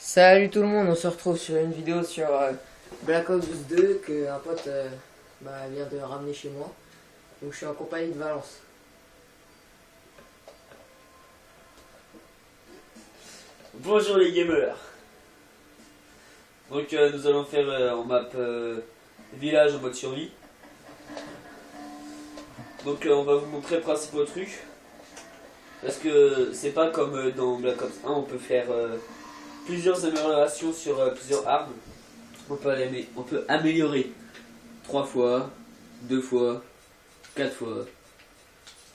Salut tout le monde, on se retrouve sur une vidéo sur Black Ops 2 que un pote vient de ramener chez moi. Donc je suis en compagnie de Valence. Bonjour les gamers. Donc nous allons faire en map village en mode survie. Donc on va vous montrer les principaux trucs. Parce que c'est pas comme dans Black Ops 1, on peut faire plusieurs améliorations sur plusieurs armes. On peut améliorer 3 fois, 2 fois, 4 fois.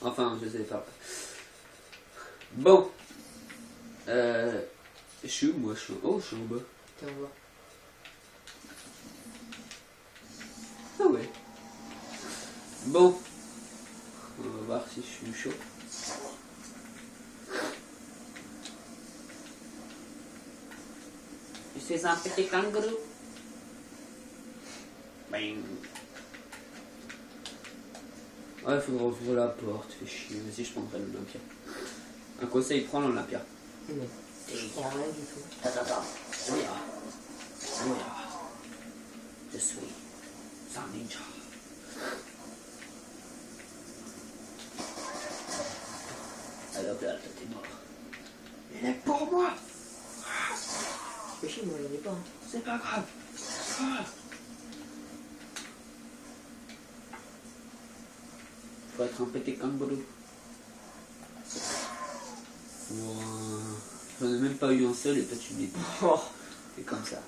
Enfin, je sais pas. Bon. Je suis où moi? Oh, je suis en bas. Tiens, on voit. Ah ouais. Bon. On va voir si je suis chaud. Je suis un petit kangourou. Bang. Ouais, il faudra ouvrir la porte. Fais chier. Vas-y, je prendrai l'Olympia. Un conseil, prends l'Olympia. Non, je prends rien du tout. Attends. Oui. Je suis un ninja. Alors là, t'es mort. Il est pour moi. Fais chier, moi j'en ai pas. C'est pas grave. Faut être un petit kangourou. Wow. J'en ai même pas eu un seul et toi tu me dis. Oh. C'est comme ça.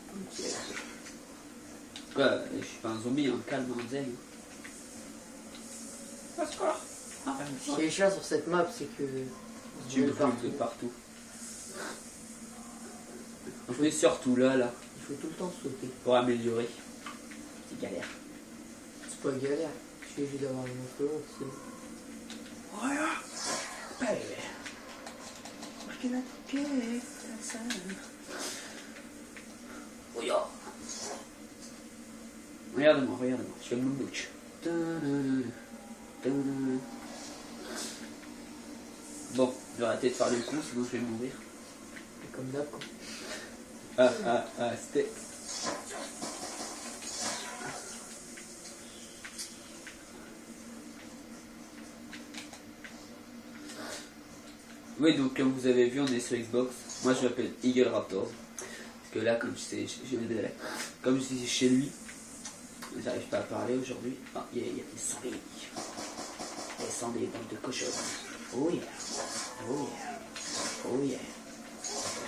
Quoi, je suis pas un zombie, un calme, un zen. Ce qui est chiant sur cette map, c'est que Tu me partout. fous de partout. On est surtout là, Il faut tout le temps sauter. pour améliorer. C'est galère. C'est pas galère. Je suis obligé d'avoir une autre long, tu sais. Voilà. Regarde-moi, je fais mon bouche. Bon, je vais arrêter de faire le con, sinon je vais mourir. Et comme d'hab, quoi. C'était. Oui, donc comme vous avez vu, on est sur Xbox. Moi je m'appelle Eagle Raptor. Parce que là, comme comme je suis chez lui, j'arrive pas à parler aujourd'hui. Ah, il y a des zombies. Des zombies, bande de cochons. Oh yeah. Oh yeah. Oh yeah.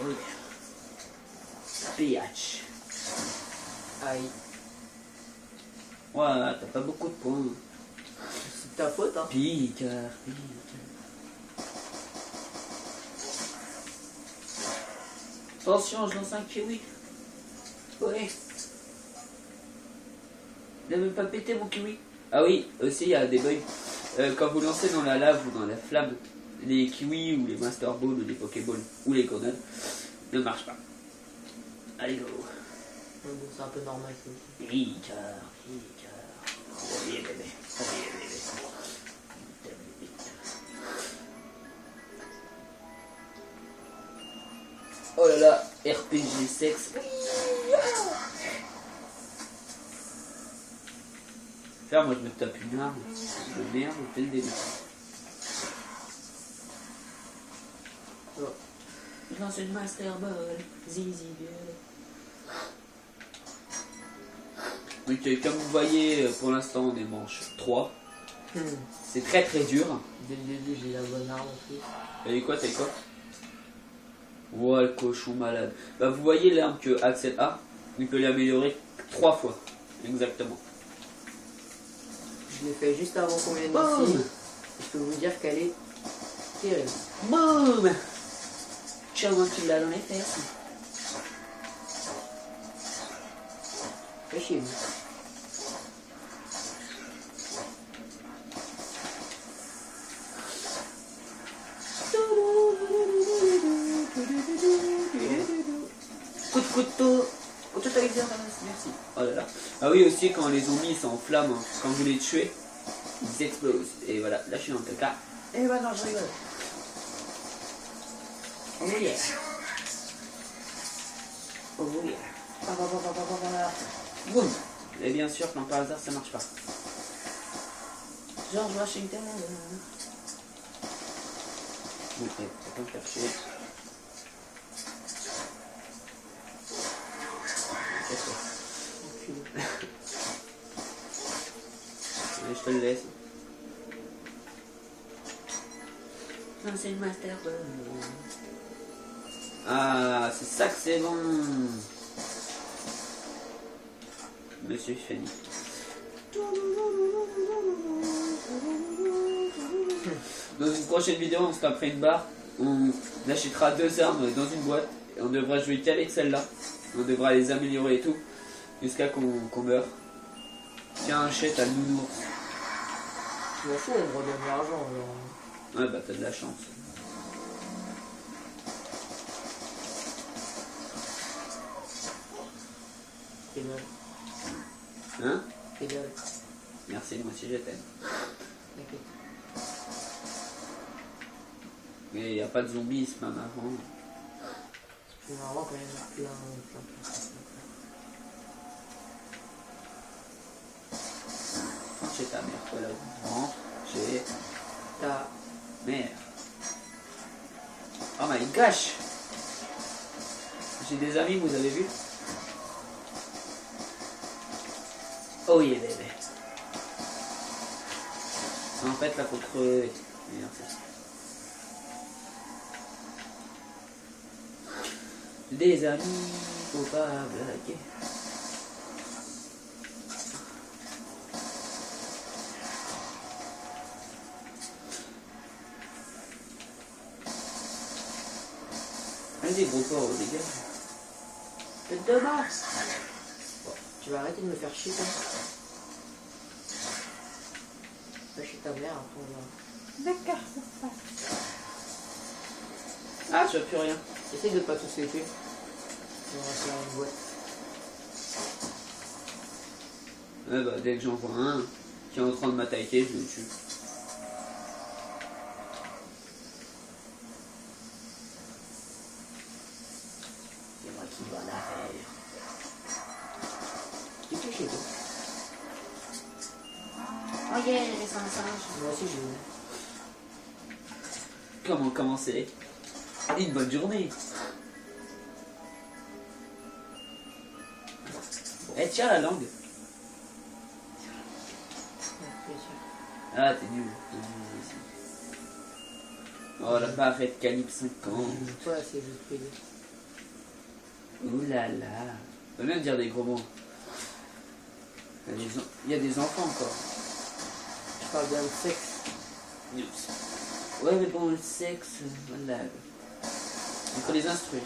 Oh yeah. Biatch. Aïe. Ouais, t'as pas beaucoup de points. C'est de ta faute, hein. Picard. Attention, je lance un kiwi. Ouais. Il a même pas pété mon kiwi. Ah oui, aussi il y a des bugs. Quand vous lancez dans la lave ou dans la flamme, les kiwis ou les master balls ou les pokéballs ou les grenades ne marchent pas. Allez go. Mais bon, c'est un peu normal, ça aussi. Picard. Oh yeah, bébé. Oh là là, RPG sexe. Faire, moi je me tape une arme de merde dès le début. Oh. Je lance une Master Ball, zizi violet. Donc comme vous voyez, pour l'instant on est manche 3. C'est très dur. Dès le début, j'ai la bonne arme en plus. T'as eu quoi? Oh le cochon malade. Bah vous voyez l'arme que Axel a, il peut l'améliorer 3 fois. Exactement. Je l'ai fait juste avant qu'on vienne Boum. ici. Je peux vous dire qu'elle est terrible. Boum. Tiens, moi tu l'as dans les fesses. Fais chier, vous. Coup de couteau. Merci. Oh là là. Ah oui, aussi quand les zombies s'enflamment, quand vous les tuez, ils explosent. Et voilà, là je suis dans le cas. Et bah non, je rigole. Oh yeah. Oh yeah. Boum. Et bien sûr, quand par hasard, ça marche pas. George Washington. Bon, faut pas me faire chier. Allez, je te le laisse. Non, c'est le master. Ah, c'est ça que c'est bon. Monsieur Fanny. Dans une prochaine vidéo, on se tapera une barre. On achètera 2 armes dans une boîte. Et on devra jouer qu'avec celle-là. On devra les améliorer et tout. Jusqu'à qu'on meure. Tiens, achète à nounours. Je m'en fous, on me redonne l'argent. Ouais, bah t'as de la chance. Et dalle. Hein? Et dalle. Merci, moi aussi je t'aime. T'inquiète. Mais y a pas de zombies, c'est pas marrant. C'est marrant quand même, plein. Rentre chez ta mère, toi là. Rentre chez Ta mère. Oh my gosh! J'ai des amis, vous avez vu? Oh yeah bébé. En fait là faut crever. Merde, c'est ça. Des amis, faut pas blaguer. Allez gros porc, dégage. tête de masse. Bon, tu vas arrêter de me faire chier toi. Va chez ta mère, après on va. D'accord. Ah, je vois plus rien. Essaye de pas tous les tuer. On va faire une boîte. Ouais, bah, dès que j'en vois un qui est en train de m'attaquer, je le tue. C'est moi qui va la faire. Tu fais chez toi. Oh yeah, j'ai laissé un singe. Moi aussi j'ai. Comment commencer? Une bonne journée. Eh, tiens la langue. Ah, t'es nul. Oh, la barrette calibre 50. Toi, c'est juste pédé. Ouh là là. On peut même dire des gros mots. Il y a des enfants encore. Je parle bien de sexe. Ouais, mais bon, le sexe, voilà. Il faut les instruire.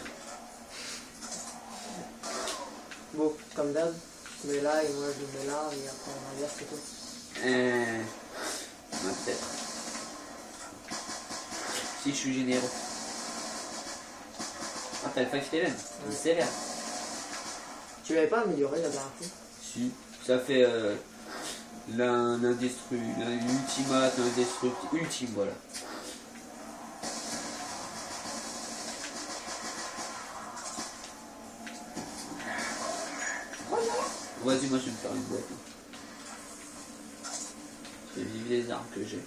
Bon, comme d'hab, je mets là et moi je le mets là et après on inverse et tout. Ouais, peut-être. Si je suis généreux. Ah, t'as le 5-11, c'est sévère. Tu l'avais pas amélioré la dernière fois? Si, ça fait l'ultimate, l'indestructible, ultime, voilà. Vas-y, moi je vais me faire une boîte. Je vais vivre les armes que j'ai.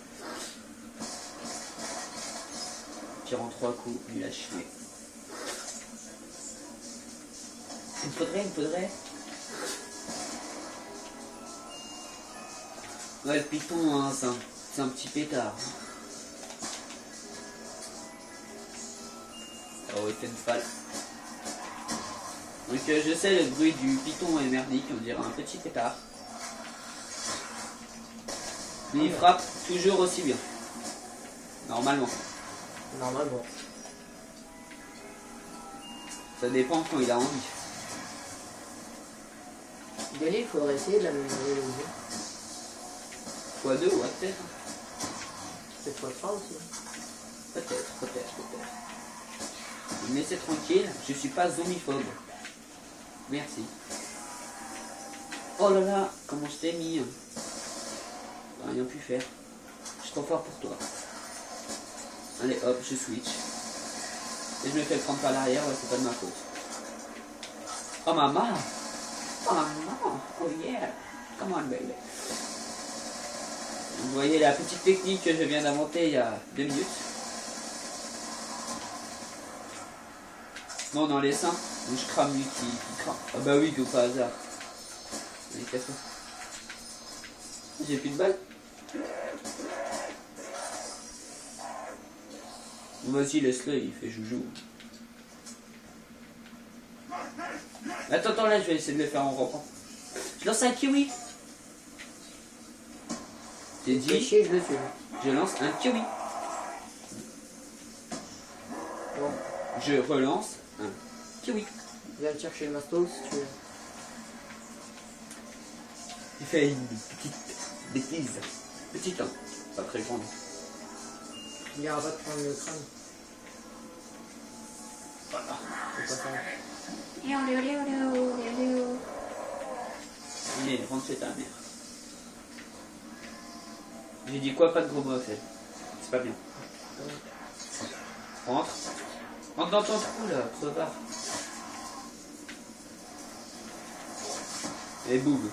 Tire en 3 coups, nul à chier. Il me faudrait. Ouais, le python, hein, c'est un petit pétard. Oh, il fait une falle. Donc je sais, le bruit du python est merdique, on dirait un petit pétard. Mais il frappe toujours aussi bien. Normalement. Normalement. Ça dépend quand il a envie. Denis, il faudrait essayer de l'améliorer le jeu. x2, ouais, peut-être. Peut-être x3 aussi. Peut-être. Me laissez tranquille, je suis pas zombiphobe. Merci. Oh là là, comment je t'ai mis. J'ai rien pu faire. Je suis trop fort pour toi. Allez hop, je switch. Et je me fais le prendre par l'arrière, ouais, c'est pas de ma faute. Oh maman. Oh maman. Oh yeah. Come on baby. Vous voyez la petite technique que je viens d'inventer il y a 2 minutes. Non, dans les seins, où je crame lui qui crame. Ah bah oui, tout par hasard. Allez, casse-toi. J'ai plus de balles. Vas-y, laisse-le, il fait joujou. Attends, là, je vais essayer de le faire en rampant. Je lance un kiwi. J'ai Fais dit, chier, je le suis. je lance un kiwi. Bon, Je relance un kiwi. viens le chercher le masto si tu veux. Il fait une petite bêtise. Petite, hein. Pas très grande. Il ira pas te prendre le crâne. Voilà. C'est pas ça. Allez, rentre chez ta mère. J'ai dit quoi? Pas de gros mots, fait. C'est pas bien. Rentre. Rentre dans ton trou, là, crevard. Et boum.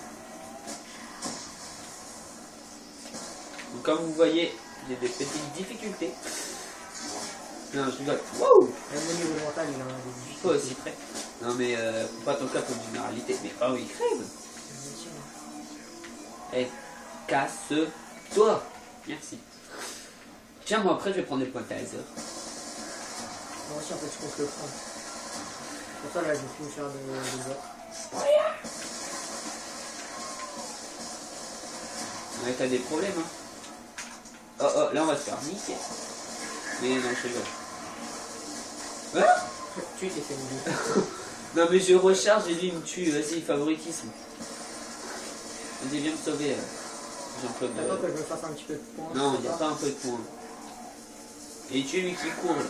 Donc, comme vous voyez, j'ai des petites difficultés. Non, je rigole. Wow! Même au niveau mental, il a des difficultés. Toi aussi, prêt. Non, mais faut pas ton cas comme généralité. Mais oh, il crève. Eh, casse-toi. Merci. Tiens, moi après, je vais prendre les points taser. Moi aussi, en fait, je compte le prendre. Pour ça, là, je vais plus me faire des autres. Ouais, t'as des problèmes, hein. Oh, là, on va se faire niquer. Mais non, je rigole. Hein? Tu t'es fait une vie. Non, mais je recharge et lui, il me tue. Vas-y, favoritisme. Vas-y, viens me sauver. Jean-Claude. T'attends que je me fasse un petit peu de points. Non, il n'y a pas un peu de points. Et tu es lui qui court, là.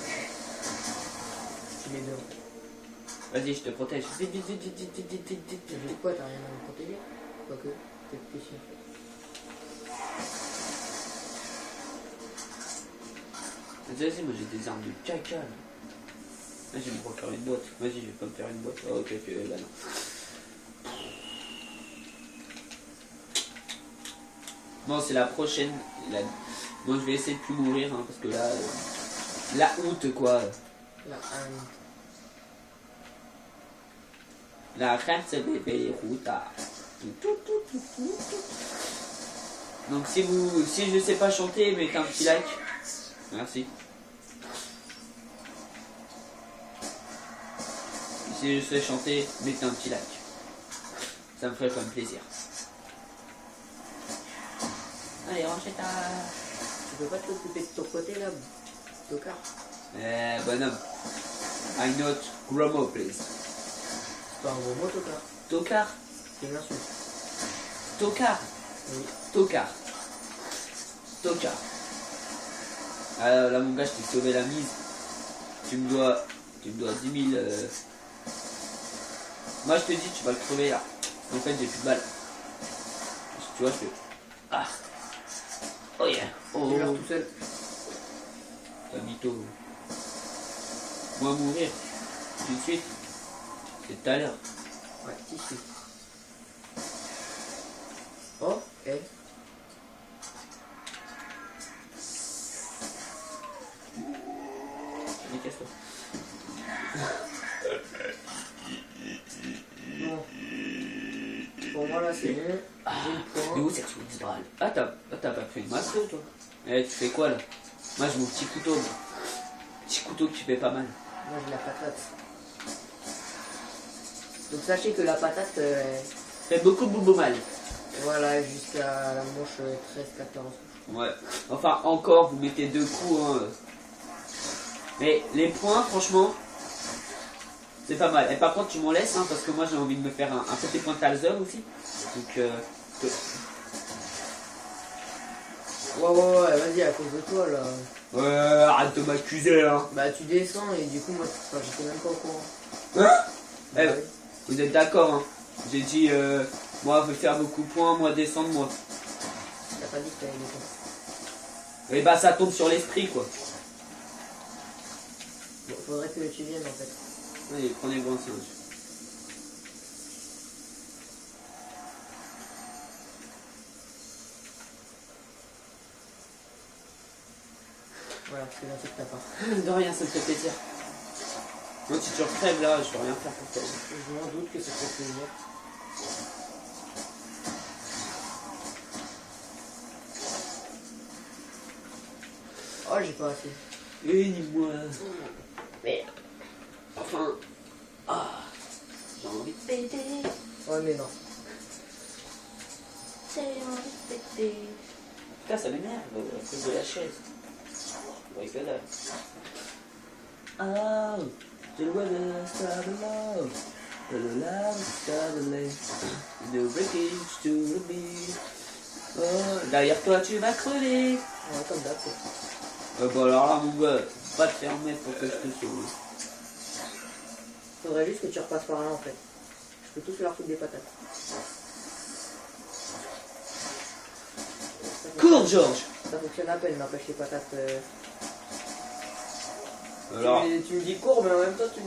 Tu les deux. Vas-y, je te protège. Vite, vite, vite, vite, vite, vite, vite, vite, vite, Tu vite. dis quoi? T'as rien à me protéger? Quoique, peut-être plus si. Vas-y, moi j'ai des armes de caca là. Là, je vais me refaire une boîte. Vas-y, je vais pas me faire une boîte. Oh, ok, là non. Bon, c'est la prochaine. Bon, je vais essayer de plus mourir hein, parce que là. La honte quoi. La haine. La reine c'est bébé Ruta. Donc si je sais pas chanter, mettez un petit like. Merci. Si je sais chanter, mettez un petit like. Ça me ferait quand même plaisir. Allez, range ta... Tu peux pas t'occuper de ton côté là, tocard? Bonhomme. I not grandma, please. C'est pas un gros mot, tocard. Tocard. C'est une insulte. Tocard. Oui. Tocard. Tocard. Alors là mon gars, je t'ai sauvé la mise. Tu me dois 10 000. Moi je te dis, tu vas le crever là. En fait, j'ai plus de balles. Tu vois, je fais. Ah. Oh yeah. Oh. Tu meurs tout seul. T'as mytho. Moi mourir. Tout de suite. C'est tout à l'heure. Ouais, ici. Oh, eh. Mais casse-toi. Bon. Pour moi là, c'est bon. J'ai le Mais point. où c'est que tu me balles? Ah, t'as pas pris une masto toi? Eh, tu fais quoi là? Moi j'ai mon petit couteau. Moi. Petit couteau qui fait pas mal. Moi, j'ai la patate. Donc, sachez que la patate, Fait beaucoup boubou mal. voilà, jusqu'à la manche 13-14. Ouais. Enfin, encore, vous mettez 2 coups. Hein. Mais les points, franchement, c'est pas mal. Et par contre, tu m'en laisses, hein, parce que moi j'ai envie de me faire un petit point Talzer aussi. Donc, Ouais, vas-y, à cause de toi là. ouais, arrête de m'accuser, hein. Bah, tu descends et du coup, moi, enfin, j'étais même pas au courant. Hein? Bah, Eh, oui. vous êtes d'accord, hein? J'ai dit, moi, je veux faire beaucoup de points, moi, descendre, moi. T'as pas dit que t'avais des points. Et bah, ça tombe sur l'esprit, quoi. Bon, faudrait que tu viennes en fait. Allez, prenez-vous un singe. c'est gentil de ta part. De rien, ça me fait plaisir. Moi, si tu crèves là, je peux rien faire pour toi. Je m'en doute que ça fait plaisir. Oh, j'ai pas assez. Et ni moi. Mais. Enfin. Ah. J'ai envie de péter. Ouais, mais non. J'ai envie de péter. Putain, ça m'énerve à cause de la chaise. Ouais, que dalle. Oh, je vois le star de love. The love star de love. The breakage to the beat. Oh, derrière toi, tu vas crever. Ouais, comme d'hab, quoi. Bon, alors là, mon gars, pas te faire mettre pour que je te sauve. Faudrait juste que tu repasses par là en fait. Je peux tous leur foutre des patates. Cours, Georges. Ça fonctionne à peine, n'empêche les patates. Alors, Tu me dis cours, mais en même temps tu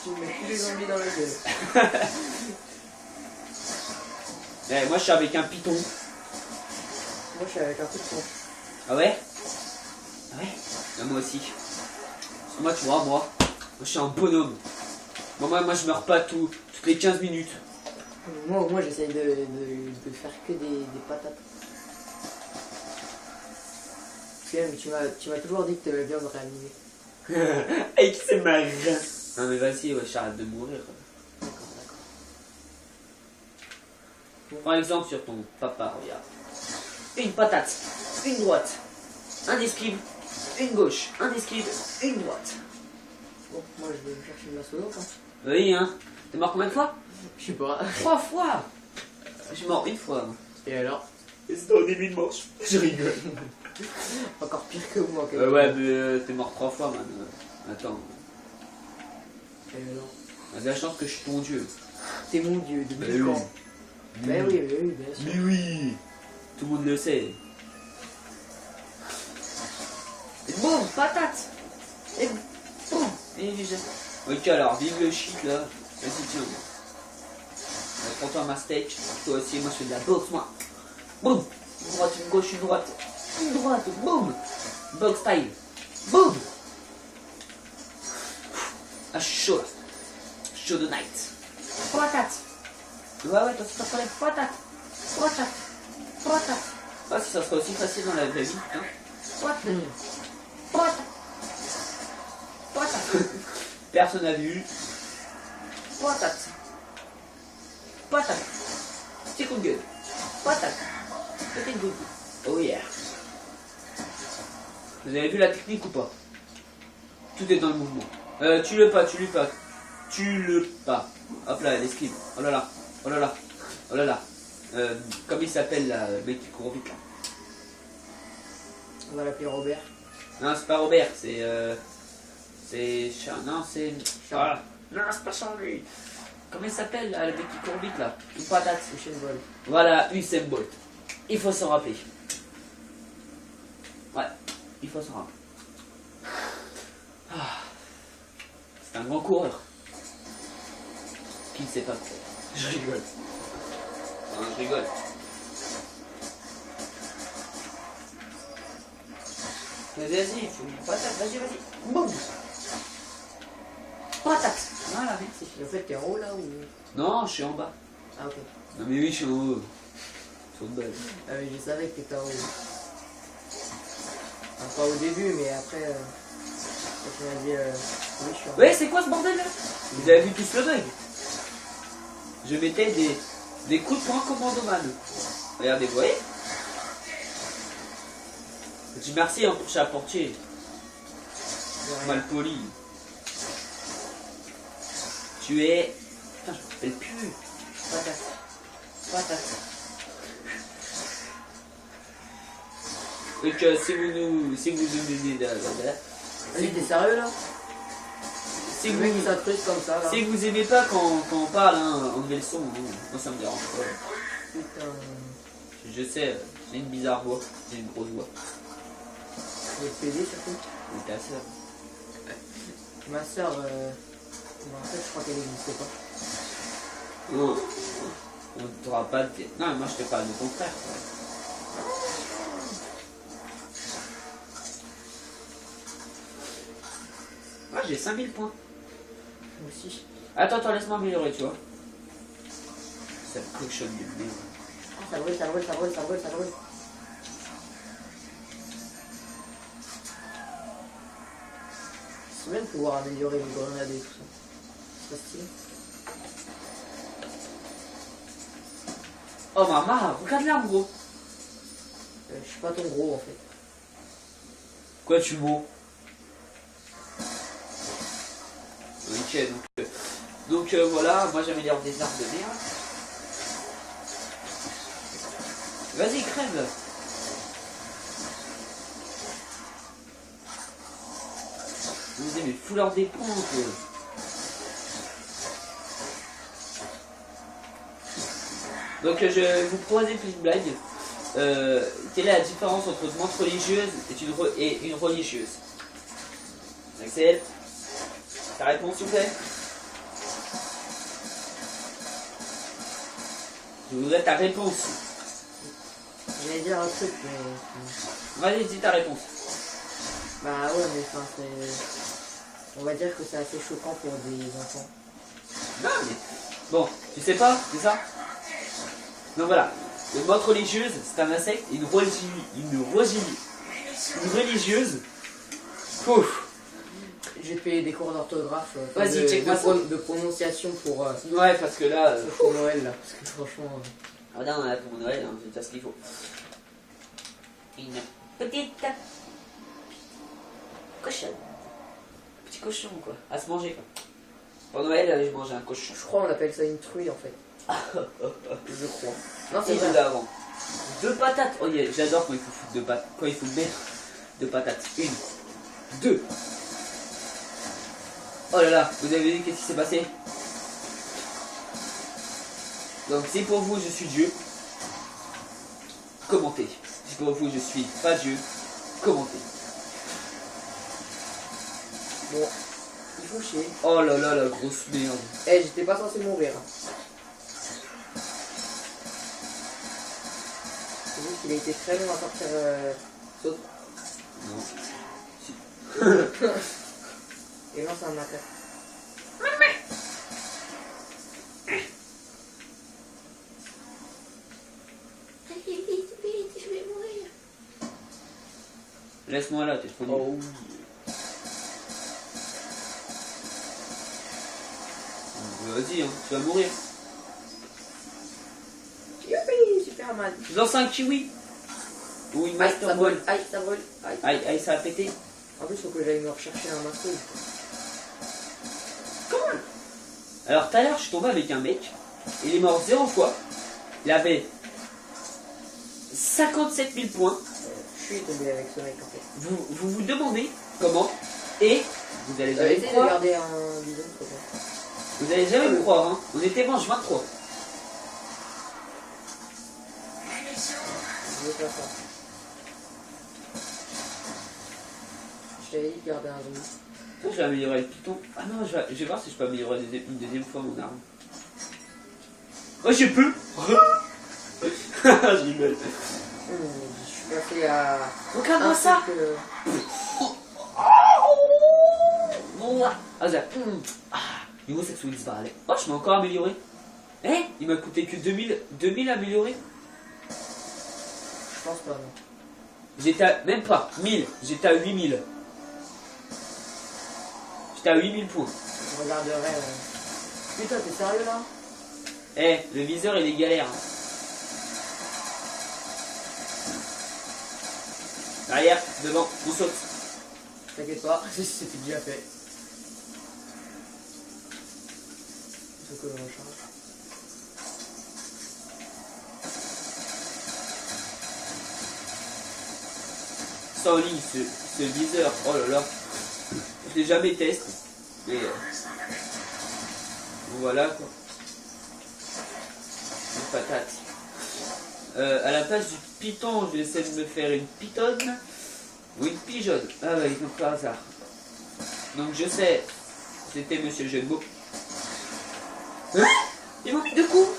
me mets tous les zombies dans la gueule. eh, moi, je suis avec un python. Moi je suis avec un coup de tronche. Ah ouais? Ah ouais? Ah, moi aussi. Parce que moi, tu vois, moi, je suis un bonhomme. Moi, je meurs pas toutes les 15 minutes. Moi j'essaye de faire que des patates. Mais tu m'as toujours dit que tu aimais bien me réanimer. Et que c'est marrant. Non mais vas-y, ouais, j'arrête de mourir. D'accord. Prends exemple sur ton papa, regarde. Une patate, une droite, un esquive, une gauche, un esquive, une droite. Bon, moi je vais me chercher de la solo, hein. Oui, hein. T'es mort combien de fois? Je sais pas. 3 fois. Je suis mort une fois. Et alors? Et c'était au début de manche. Je rigole. Encore pire que moi. Ouais, mais t'es mort 3 fois, man. Attends. Et alors? T'as de la chance que je suis ton dieu. T'es mon dieu, Mais depuis oui. quand? Mais oui, bien sûr. Mais oui. Tout le monde le sait. Et boum, patate. Et boum. Et ok, alors, vive le shit là. Vas-y, tiens. Prends-toi ma steak. Toi aussi, moi je fais de la boxe, moi. Boum. Une droite, une gauche, une droite. Une droite, boum. Box style. Boum. Ah, je suis chaud là. Chaud de night. Patate. Ouais, toi, c'est pas problème. Patate. Patate. Ah, si ça serait aussi facile dans la vraie vie, hein. Patate. Personne n'a vu. Patate. C'est coup de gueule. Patate. Petit good. Oh yeah. Vous avez vu la technique ou pas? Tout est dans le mouvement. Tu le pas. Hop là, l'esquive. Oh là là. Comment il s'appelle là, le mec qui court vite là? On va l'appeler Robert. Non, c'est pas Robert, c'est. Non, c'est. Charles. Non, c'est pas Charles lui. Comment il s'appelle là, le mec qui court vite là? Une patate. Usain Bolt. Voilà, Usain Bolt. Il faut s'en rappeler. Ouais, il faut s'en rappeler. Ah. C'est un grand coureur. Qui ne sait pas courir. Je rigole. Non, je rigole. Vas-y, il faut une patate, vas-y. Boum. Patate. Voilà, merci. En fait, t'es en haut là ou. Non, je suis en bas. Ah, ok. Non mais oui, je suis en haut. Faut de base. Ah, mais je savais que t'étais en haut. Enfin, pas au début, mais après. Quand tu m'as dit. Oui, je suis en haut. Ouais, c'est quoi ce bordel là? Vous avez vu tous le bug? Je mettais des coups de poing commandoman. Regardez, vous voyez? Je dis merci hein, pour chat portier. De rien. Mal poli. Tu es. Putain, je me rappelle plus. Patate. Donc si vous nous donnez Vas-y, t'es sérieux là? si Le vous, mec il s'accroche comme ça là. si vous aimez pas quand on parle, hein, enlevez le son. Hein. Moi ça me dérange pas. Putain. Je sais, j'ai une bizarre voix. J'ai une grosse voix. Je vais te péder surtout. Et ta soeur. Ma soeur, en fait, je crois qu'elle n'existe pas. Non. On ne t'aura pas de. Non, mais moi je te parle de ton frère. j'ai 5000 points. Moi aussi. Attends, laisse-moi améliorer, tu vois. Ça cochonne de merde. Ça brûle, ça brûle, ça brûle, ça brûle, ça brûle. C'est bien de pouvoir améliorer les grenades et tout ça. C'est pas stylé. Oh maman, regarde l'arme gros. Je suis pas ton gros en fait. Quoi tu mens? Ok, donc voilà, moi j'améliore des armes de merde. Vas-y, crève. Vous me dites, mais fous leur des points, quoi. Donc je vais vous proposer une petite blague. Quelle est la différence entre une montre religieuse et une religieuse? Axel, ta réponse s'il vous plaît? Je voudrais ta réponse. J'allais dire un truc mais... Vas-y, dis ta réponse. Bah ouais mais enfin c'est... On va dire que c'est assez choquant pour des enfants. Non mais... Bon, tu sais pas, c'est ça? Donc voilà. Une montre religieuse, c'est un insecte. Une religieuse. Ouf. Je vais te payer des cours d'orthographe. Vas-y, check-moi ça. De prononciation pour... Ouais, parce que là... pour Noël là. Parce que franchement... Ah non, là, pour Noël, hein, c'est pas ce qu'il faut. Une petite cochonne. Petit cochon, quoi. À se manger, quoi. Pour Noël, je mangeais un cochon. Je crois on appelle ça une truie en fait. Je crois. Non c'est Et vrai. avant. 2 patates. Oh, yeah, j'adore quand il faut foutre 2 patates. Quand il faut mettre 2 patates. 1, 2. Oh là là, vous avez vu qu'est-ce qui s'est passé? Donc si pour vous je suis Dieu, commentez. Si pour vous je suis pas Dieu, commentez. Bon, il faut chier. Oh là là, la grosse merde. Eh, j'étais pas censé mourir. C'est juste qu'il a été très long à sortir saute. Non. Et non, c'est un macaque. Je vais mourir. Laisse-moi là, t'es trop nul. Oh. Vas-y, hein, tu vas mourir. Youpi, Superman. Je lance un kiwi. Ou une Aïe, master ça ball. brûle, aïe, ça brûle, aïe. Aïe, ça a pété. En plus, faut que j'aille me rechercher un masque. Comment? Alors tout à l'heure, je suis tombé avec un mec. Il est mort 0 fois. Il avait 57 000 points. Je suis tombé avec ce mec en fait. Vous demandez comment. Et vous allez jamais me Essayez de croire. garder un bidon, s'il te plaît. Vous allez jamais me croire. Hein. On était manche 23. Je veux faire ça. Je t'avais dit de garder un zombie. Je vais améliorer le piton. Ah non, je vais voir si je peux améliorer une deuxième fois mon arme. Oh, je peux. Je rigole. Je suis passé à... Regarde-moi un ça. truc, Ah, ça. Niveau sexual vale. Oh, je m'ai encore amélioré. Eh, il m'a coûté que 2000 améliorés. Je pense pas, non. J'étais à... Même pas. 1000. J'étais à 8000. J'étais à 8000 points. Je regarderai... Putain, t'es sérieux là? Eh, le viseur il est galère. Arrière, devant, on saute. T'inquiète pas, c'était déjà fait. Il faut que je recharge. Ça en ligne, ce viseur. Oh là là. Je l'ai jamais testé. Mais voilà quoi. Une patate. À la place du python, je vais essayer de me faire une pitonne ou une pigeonne. Ah ouais, donc par hasard. Donc je sais, c'était Monsieur Jeu de mots. Hein? Il manque 2 coups.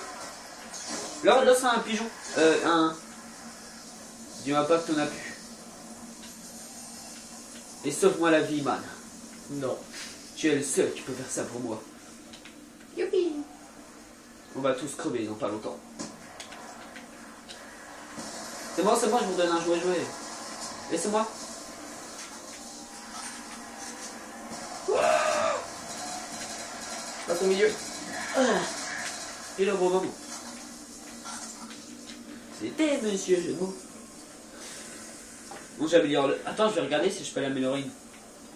Là c'est un pigeon. Dis-moi pas que t'en as plus. Et sauve-moi la vie, man. Non. Tu es le seul qui peut faire ça pour moi. Youpi. On va tous crever dans pas longtemps. C'est moi, je vous donne un jouet. Laissez-moi. Passe au milieu. Et le bon moment. C'était Monsieur Gemeaux. Bon, j'améliore le... Attends, je vais regarder si je peux l'améliorer une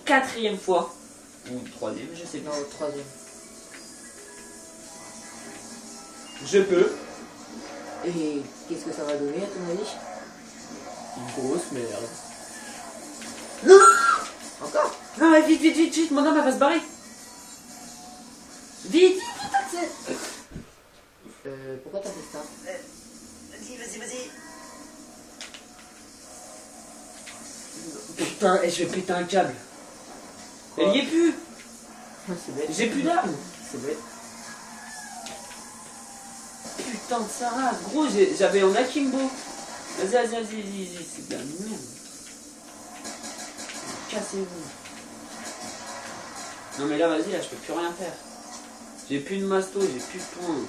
4e fois. Ou une 3e, je sais pas. Non, au 3e. Je peux. Et qu'est-ce que ça va donner à ton avis? Une grosse merde. Non. Encore? Non, mais vite, mon homme elle va se barrer. Vite. Pourquoi t'as fait ça? Vas-y. Putain, et je vais péter un câble. Quoi? Elle y est plus. C'est bête. J'ai plus d'armes. C'est bête. Putain de Sarah, gros, j'avais un akimbo. Vas-y, c'est de la merde. Cassez-vous. Non mais là, vas-y, là, je peux plus rien faire. J'ai plus de masto, j'ai plus de points.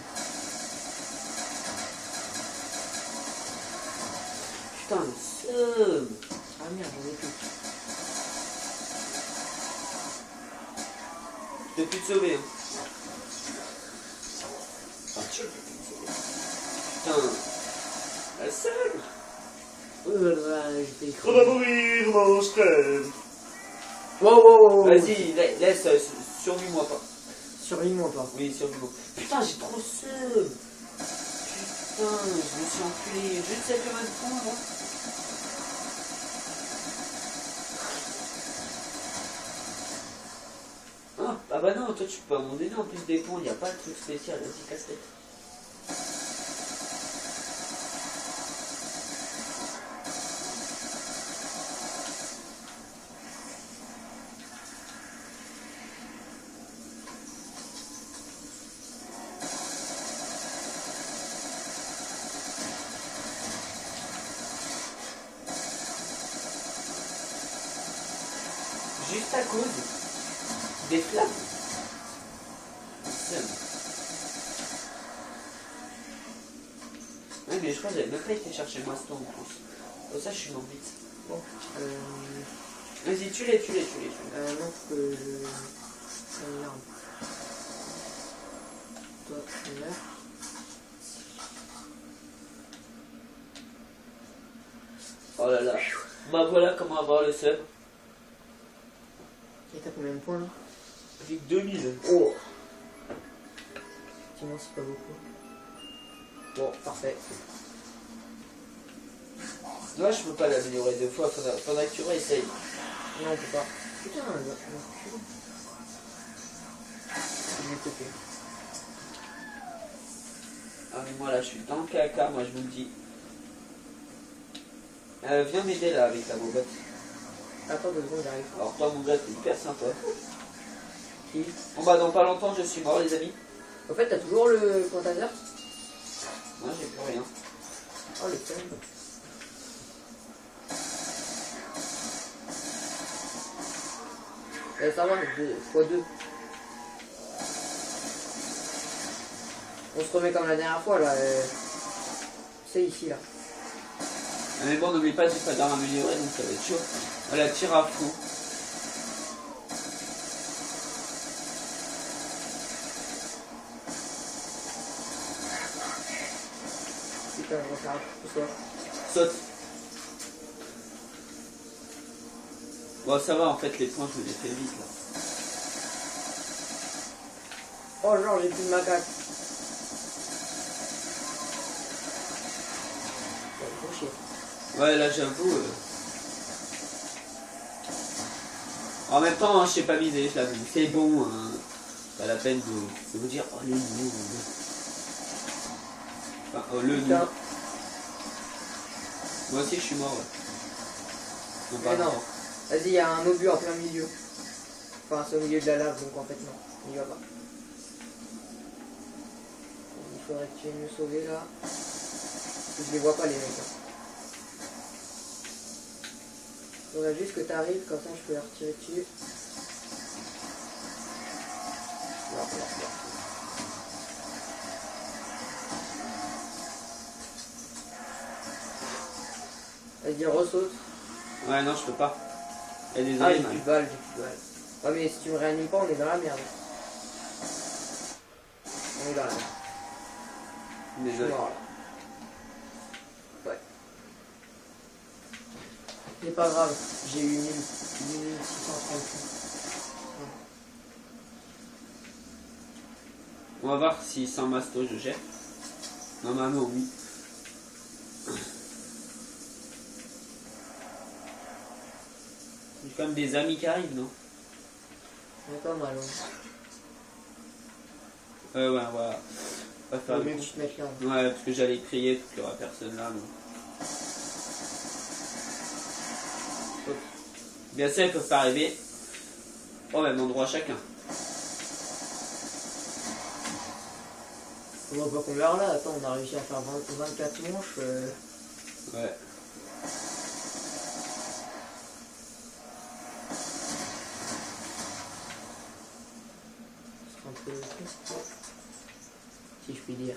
Putain, le seum. Ah merde, j'en ai plus. Je peux plus te sauver. Hein. Putain. La seule. J'étais On va mourir, mon frère. Wow. Vas-y, laisse, survis-moi pas. Survis-moi pas. Oui, survis-moi. Putain, j'ai trop seum. Putain, je me suis enculé. Je ne sais plus combien de points, là. Ah bah non, toi tu peux pas m'en donner en plus des points, il n'y a pas de truc spécial, vas-y, casse-tête. Juste à cause des flammes. Oui, mais je crois que j'avais même pas été chercher le masto en plus. Comme ça, je suis mort vite. Bon, Vas-y, tue-les. non, faut que je... Merde. Toi, tu meurs. Oh là là. Bah voilà comment avoir le seum. Et t'as combien de points là? Avec 2000. Oh. Effectivement, c'est pas beaucoup. Bon, parfait. Moi, je peux pas l'améliorer 2 fois, faudra que tu réessayes. Non, on peut pas. Putain, je vais couper. Ah mais moi là, je suis dans le caca, moi je vous le dis. Viens m'aider là avec la bombette. Attends 2 secondes, j'arrive. Alors toi, mon gars, t'es hyper sympa. Qui? Bon bah dans pas longtemps, je suis mort les amis. En fait, t'as toujours le comptateur? Moi, j'ai plus rien. Oh, le thème. Ça va, x2. On se remet comme la dernière fois là. C'est ici là. Mais bon, n'oublie pas, j'ai pas d'armes améliorées, donc ça va être chaud. Voilà, tire à fond. Putain, je vais faire un coup ce soir. Saute. Bon, ça va, en fait, les points, je les fais vite, là. Oh, genre, j'ai plus de macaque. Trop chier. Ouais, là, j'avoue... En même temps, hein, je sais pas miser, je l'avoue. C'est bon, hein. Pas la peine de vous dire, oh, le nul. Enfin, oh, le nul. Putain. Moi aussi, je suis mort, ouais. Non, Mais pas non. Vas-y, il y a un obus en plein milieu. Enfin, c'est au milieu de la lave, donc en fait, non. Il y va pas. Il faudrait que tu viennes me sauver là. Je les vois pas, les mecs. Hein. Faudrait juste que t'arrives, comme ça je peux les retirer dessus. Vas-y, ressaute. Ouais, non, je peux pas. Et Ah, désolé, j'ai man. plus de balles, j'ai plus de balles. Ouais, mais si tu me réanimes pas, on est dans la merde. On est dans la merde. Je suis Désolé. mort là. Ouais. C'est pas grave, j'ai eu 1630 points. On va voir si sans masto je gère. Normalement, oui. J'ai quand même des amis qui arrivent, non? On est pas mal, ouais. Ouais, voilà. On va faire Faut le mieux que coup. tu te mettes là. Ouais, parce que j'allais crier, parce qu'il y aura personne là, non. Bien sûr, ils peuvent pas arriver au même endroit chacun. On voit pas combien là, attends, on a réussi à faire 24 manches. Ouais. C'est un peu triste, si je puis dire.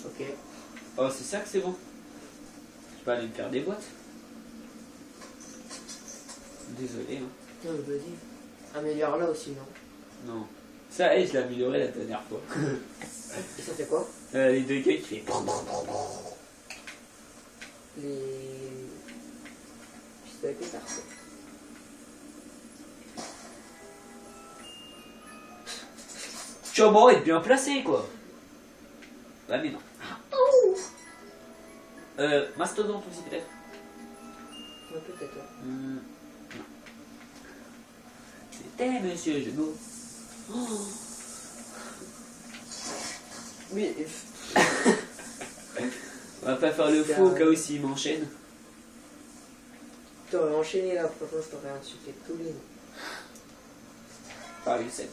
Ok. Oh, c'est ça que c'est bon. Je vais aller me faire des boîtes. Désolé, hein. Putain, vas-y. Améliore là aussi, non? Non. Ça, je l'ai amélioré la dernière fois. Et ça fait quoi? Les deux gars qui fait... Les pistolets pétards, quoi. Tu vas bon être bien placé, quoi. Bah, mais non. Mastodonte aussi, peut-être. Ouais, peut-être, ouais. Non. C'était Monsieur Genot. Oui, On va pas faire le faux au cas où s'il m'enchaîne. t'aurais enchaîné là, franchement, je t'aurais insulté tous les noms. Par une scène.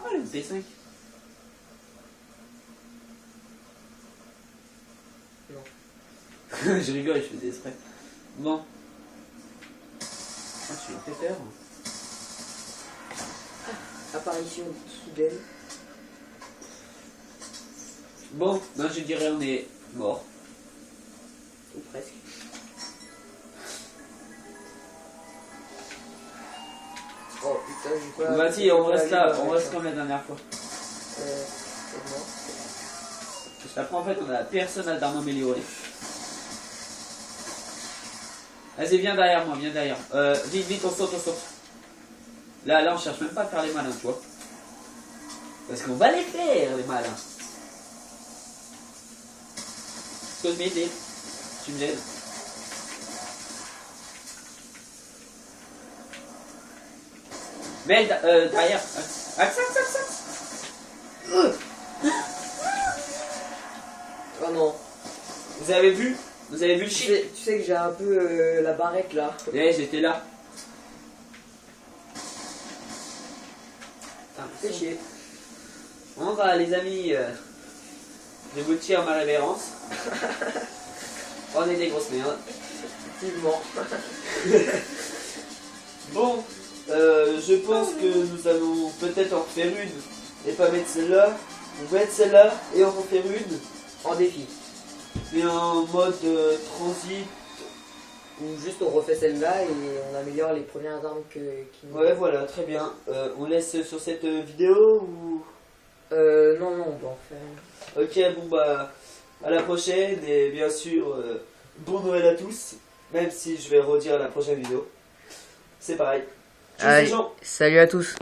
Oh, le MP5. Non. Je rigole, je faisais exprès. Bon. Ah, tu m'as fait peur. Apparition soudaine. Bon, non, je dirais on est mort. Ou presque. Oh putain, j'ai quoi? Vas-y, on reste là, on reste comme la dernière fois. C'est bon. Parce qu'après, en fait, on a personne à d'armes améliorées. Vas-y, viens derrière moi, viens derrière. Vite, vite, on saute, on saute. Là, on cherche même pas à faire les malins, tu vois. Parce qu'on va les faire, les malins. Excuse me, vite. Tu me gênes. Mais derrière. Axe. Oh non. Vous avez vu? Vous avez vu le Tu shit? tu sais que j'ai un peu la barrette là. Eh, j'étais là. Fais chier. On va, les amis. Je vous tire ma révérence. On est des grosses merdes. Effectivement. Bon, je pense que nous allons peut-être en refaire une et pas mettre celle-là. On va mettre celle-là et en refaire une. En défi. Mais en mode transit. Ou juste on refait celle-là et on améliore les premières armes qui nous... Ouais, voilà, très bien. On laisse sur cette vidéo ou... Non, on va en faire. Ok, bon bah, à la prochaine et bien sûr, bon Noël à tous. Même si je vais redire la prochaine vidéo. C'est pareil. Tchuss les gens. Salut à tous.